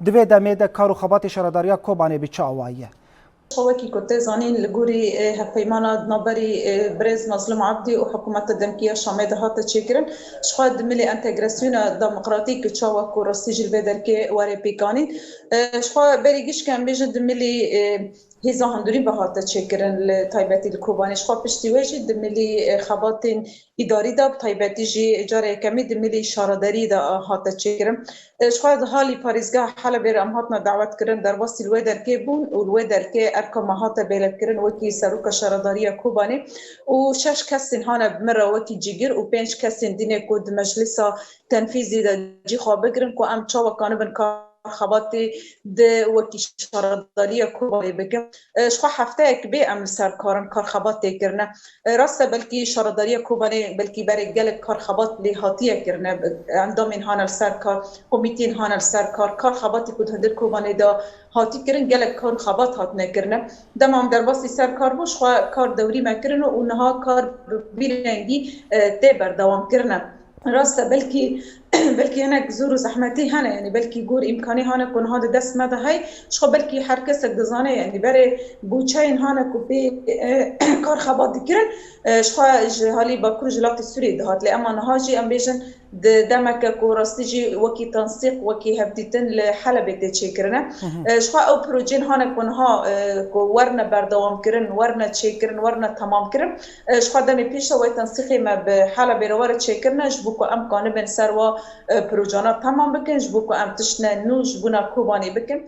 دوی دمه ده کار و خبات شرداریا کوبانه بچه آوایه شوكي كنت زانين لجوري هفيمانا نبري بريز مظلوم عبدي وحكومة الدمكية الشامية هات تشكرن شخاد ملي انتجراسيون ديمقراطيك تشاوا كورستيج البدركي وري بيكاني شخا بريجيش كان بيجد ملي هيزا هندورين بهات تشكرن لطيباتي الكوباني شخا بشتي واجد ملي خباتين إداري دا بطيباتي جي جاري كميد ملي شارداري دا هات تشكرن شخاد هالي باريزگاه حلب رام هاتنا دعوت كرن در واسي الوادركي بون والوادركي أركم هاتا بيلكرن وكي سروكا شردارية كوباني وشش كسين هانا بمرة وكي جيجر وبينش كسين ديني كود مجلسة تنفيذي دا جي خوابقرن كو أم تشاوا كانو بن خباتي د وكي شردارية كوباني بكم شخوا حفتاك بي أم سر كارن كار خباتي كرنا راستا بلكي شردارية كوباني بلكي باري قلب كار خبات لي هاتية كرنا عندهم هانا السر كار كوميتين هانا السر كار خباتي كود هندر كوباني دا هاتی کرن گلک کار خبات هات نکرنه دمام در باسی سر کار بوش خوا کار دوری مکرن و اونها کار بیرنگی تبر دوام کرنه راسته بلكي هناك زور زحمتي هنا يعني بلكي جور إمكاني هنا كون هذا دست ماذا هاي شو بلكي حركة دزانة يعني بري بوشين هنا كوبي كار خبات ذكرن شو هالي بكر جلات السوري دهات لأما نهاجي أم بيجن دمك كوراستيجي وكي تنسيق وكي هبتيتن لحلبة تشيكرنا شو أو بروجين هنا كون ها ورنا بردوام كرن ورنا تشيكرن ورنا تمام كرن شو دمي بيشة وتنسيقي ما بحلبة روار تشيكرنا جبوكو أم كان بن سروا بروجانا تمام بكن جبوكو أم تشنا نوج بنا كوباني بكن